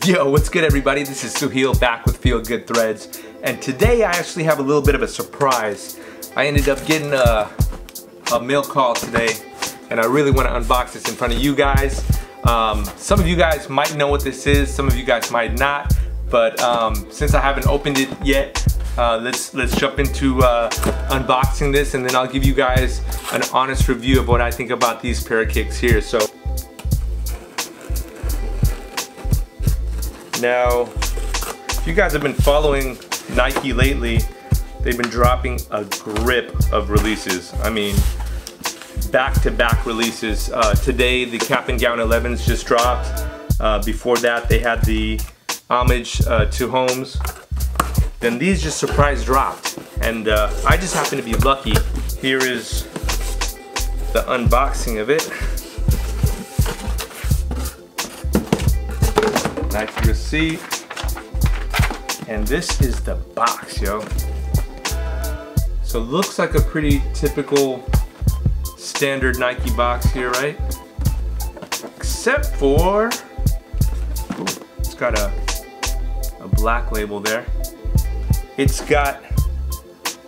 Yo, what's good everybody? This is Suheel back with Feelgood Threads, and today I actually have a little bit of a surprise. I ended up getting a mail call today, and I really want to unbox this in front of you guys. Some of you guys might know what this is, some of you guys might not, but since I haven't opened it yet, let's jump into unboxing this, and then I'll give you guys an honest review of what I think about these pair of kicks here. So now, if you guys have been following Nike lately, they've been dropping a grip of releases. I mean, back-to-back releases. Today, the Cap and Gown 11s just dropped. Before that, they had the homage to Holmes. Then these just surprise dropped. And I just happen to be lucky. Here is the unboxing of it. Nike receipt, and this is the box, yo. So it looks like a pretty typical standard Nike box here, right? Except for, ooh, it's got a black label there. It's got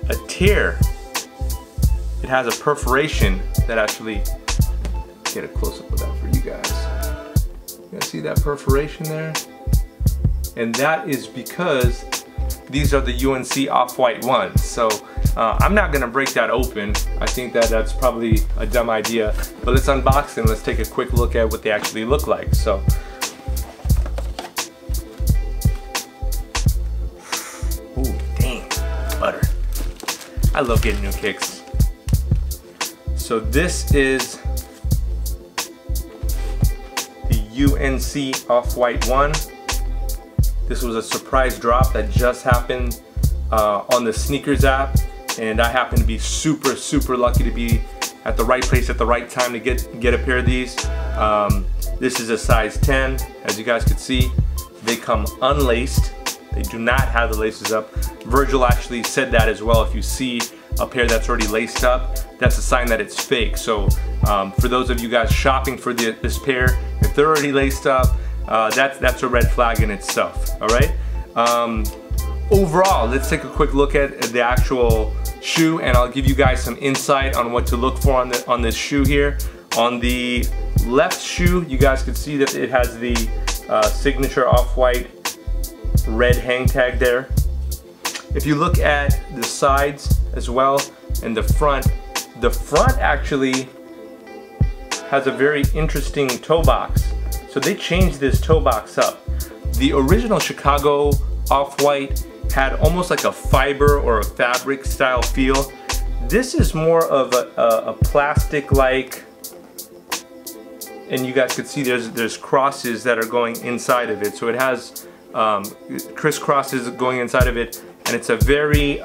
a tear. It has a perforation that actually, get a close-up of that for you guys. You guys see that perforation there? And that is because these are the UNC Off White ones. So I'm not gonna break that open. I think that that's probably a dumb idea. But let's unbox them. Let's take a quick look at what they actually look like. So, ooh, dang, butter. I love getting new kicks. So this is UNC Off White one. This was a surprise drop that just happened on the sneakers app, and I happen to be super lucky to be at the right place at the right time to get a pair of these. This is a size 10, as you guys could see. They come unlaced. They do not have the laces up. Virgil actually said that as well. If you see a pair that's already laced up, that's a sign that it's fake. So for those of you guys shopping for this pair, if they're already laced up, that's a red flag in itself. All right. Overall, let's take a quick look at the actual shoe, and I'll give you guys some insight on what to look for on this shoe here. On the left shoe, you guys can see that it has the signature Off-White red hang tag there. If you look at the sides as well and the front actually has a very interesting toe box. So they changed this toe box up. The original Chicago Off-White had almost like a fiber or a fabric style feel. This is more of a plastic-like, and you guys could see there's crosses that are going inside of it. So it has crisscrosses going inside of it, and it's a very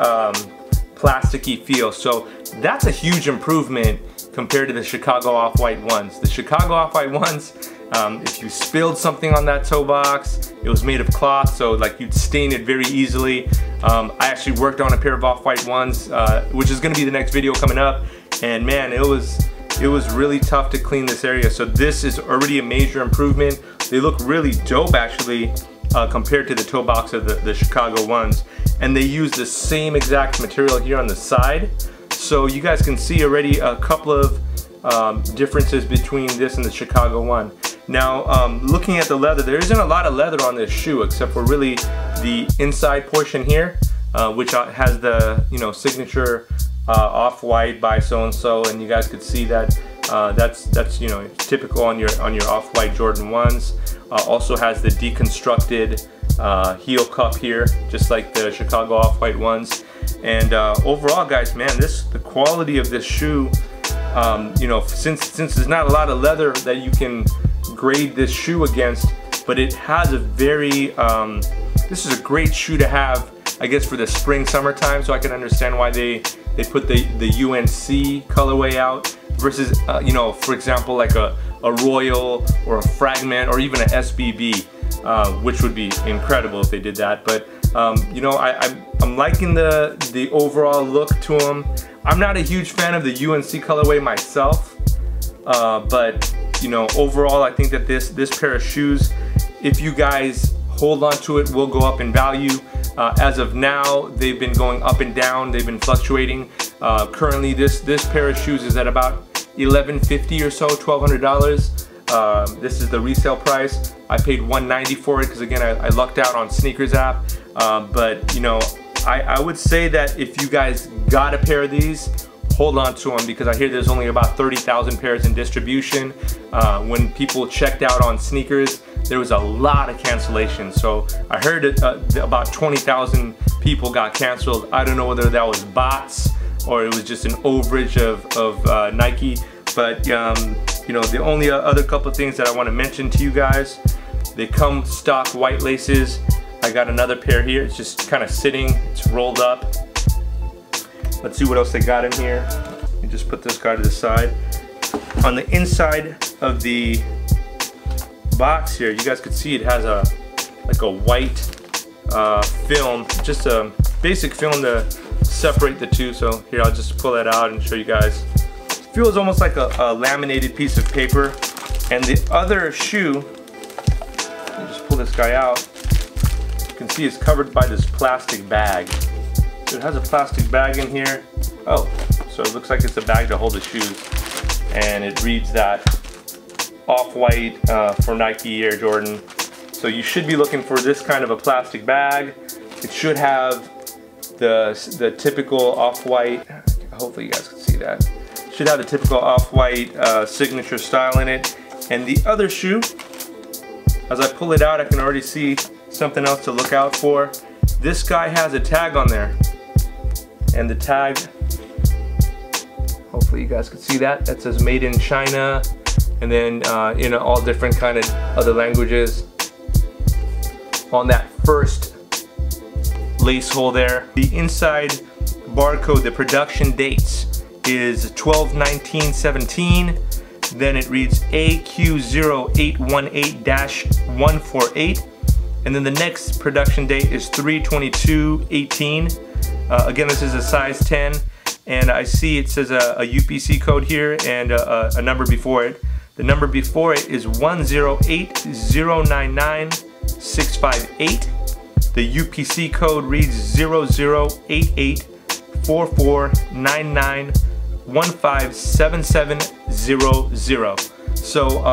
plasticky feel. So that's a huge improvement compared to the Chicago Off-White ones. The Chicago Off-White ones, if you spilled something on that toe box, it was made of cloth, so like you'd stain it very easily. I actually worked on a pair of Off-White ones, which is gonna be the next video coming up, and man, it was really tough to clean this area. So this is already a major improvement. They look really dope actually, compared to the toe box of the Chicago ones. And they use the same exact material here on the side. So you guys can see already a couple of differences between this and the Chicago one. Now, looking at the leather, there isn't a lot of leather on this shoe except for really the inside portion here, which has the signature Off-White by so-and-so, and you guys could see that that's typical on your Off-White Jordan ones. Also has the deconstructed heel cup here, just like the Chicago Off-White ones. And overall, guys, man, the quality of this shoe, since there's not a lot of leather that you can grade this shoe against, but it has a very, this is a great shoe to have, I guess, for the spring, summertime. So I can understand why they put the UNC colorway out versus, for example, like a Royal or a Fragment or even an SBB, which would be incredible if they did that. But I'm liking the overall look to them. I'm not a huge fan of the UNC colorway myself, but overall I think that this pair of shoes, if you guys hold on to it, will go up in value. As of now, they've been going up and down, they've been fluctuating. Currently this pair of shoes is at about $1,150 or so, $1,200. This is the resale price. I paid $190 for it because again I lucked out on Sneakers app. But you know, I would say that if you guys got a pair of these, hold on to them, because I hear there's only about 30,000 pairs in distribution. When people checked out on Sneakers, there was a lot of cancellations. So I heard that about 20,000 people got canceled. I don't know whether that was bots or it was just an overage of Nike. But you know, the only other couple of things that I want to mention to you guys, they come stock white laces. I got another pair here. It's just kind of sitting, it's rolled up. Let's see what else they got in here. Let me just put this guy to the side. On the inside of the box here, you guys could see it has like a white film, just a basic film to separate the two. So here, I'll just pull that out and show you guys. It feels almost like a laminated piece of paper. And the other shoe, let me just pull this guy out. You can see it's covered by this plastic bag. So it has a plastic bag in here. Oh, so it looks like it's a bag to hold the shoes. And it reads that Off-White for Nike Air Jordan. So you should be looking for this kind of a plastic bag. It should have the typical Off-White, hopefully you guys can see that. It should have the typical Off-White signature style in it. And the other shoe, as I pull it out, I can already see something else to look out for. This guy has a tag on there. And the tag, hopefully you guys can see that. That says made in China, and then in all different kind of other languages. On that first lace hole there, the inside barcode, the production dates is 12/19/17. Then it reads AQ0818-148. And then the next production date is 3/22/18. Again, this is a size 10, and I see it says a UPC code here and a number before it. The number before it is 108099658. The UPC code reads 00884499157700. So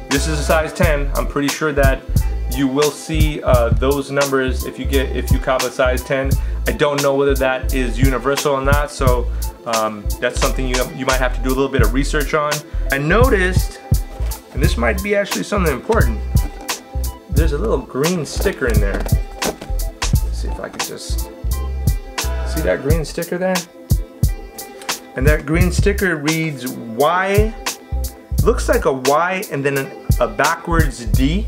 this is a size 10. I'm pretty sure that you will see those numbers if you cop a size 10. I don't know whether that is universal or not, so that's something you might have to do a little bit of research on. I noticed, and this might be actually something important, there's a little green sticker in there. Let's see if I could just see that green sticker there. And that green sticker reads Y, looks like a Y and then a backwards D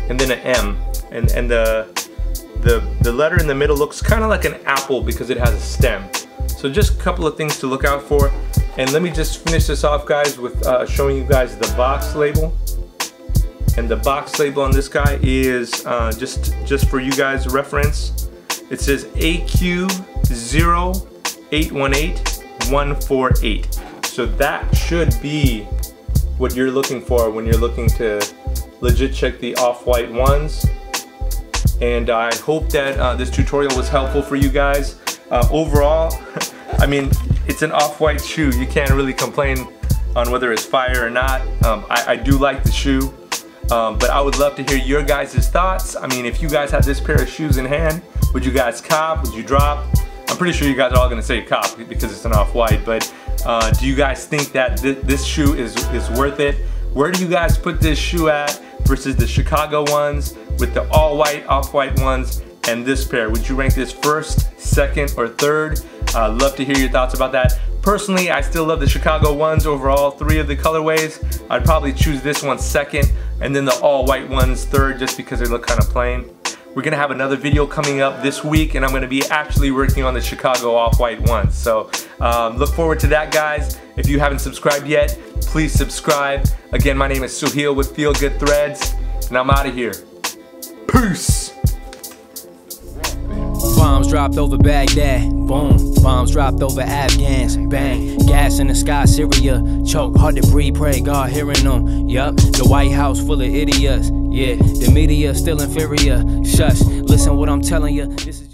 and then an M, and the letter in the middle looks kind of like an apple because it has a stem. So just a couple of things to look out for. And let me just finish this off, guys, with showing you guys the box label. And the box label on this guy is just for you guys' reference. It says AQ0818-148. So that should be what you're looking for when you're looking to legit check the Off-White ones. And I hope that this tutorial was helpful for you guys. Overall, I mean, it's an Off-White shoe. You can't really complain on whether it's fire or not. I do like the shoe, but I would love to hear your guys' thoughts. I mean, if you guys had this pair of shoes in hand, would you guys cop? Would you drop? I'm pretty sure you guys are all gonna say cop because it's an Off-White, but do you guys think that this shoe is worth it? Where do you guys put this shoe at versus the Chicago ones with the all-white, Off-White ones, and this pair? Would you rank this first, second, or third? Love to hear your thoughts about that. Personally, I still love the Chicago ones over all three of the colorways. I'd probably choose this one second, and then the all-white ones third, just because they look kind of plain. We're gonna have another video coming up this week, and I'm gonna be actually working on the Chicago Off-White ones. So look forward to that, guys. If you haven't subscribed yet, please subscribe. Again, my name is Suheel with Feelgood Threads, and I'm out of here. Peace. Bombs dropped over Baghdad, boom. Bombs dropped over Afghans, bang. Gas in the sky, Syria, choke, hard to breathe, pray God hearing them. Yup, the White House full of idiots. Yeah, the media still inferior. Shush, listen what I'm telling you. This is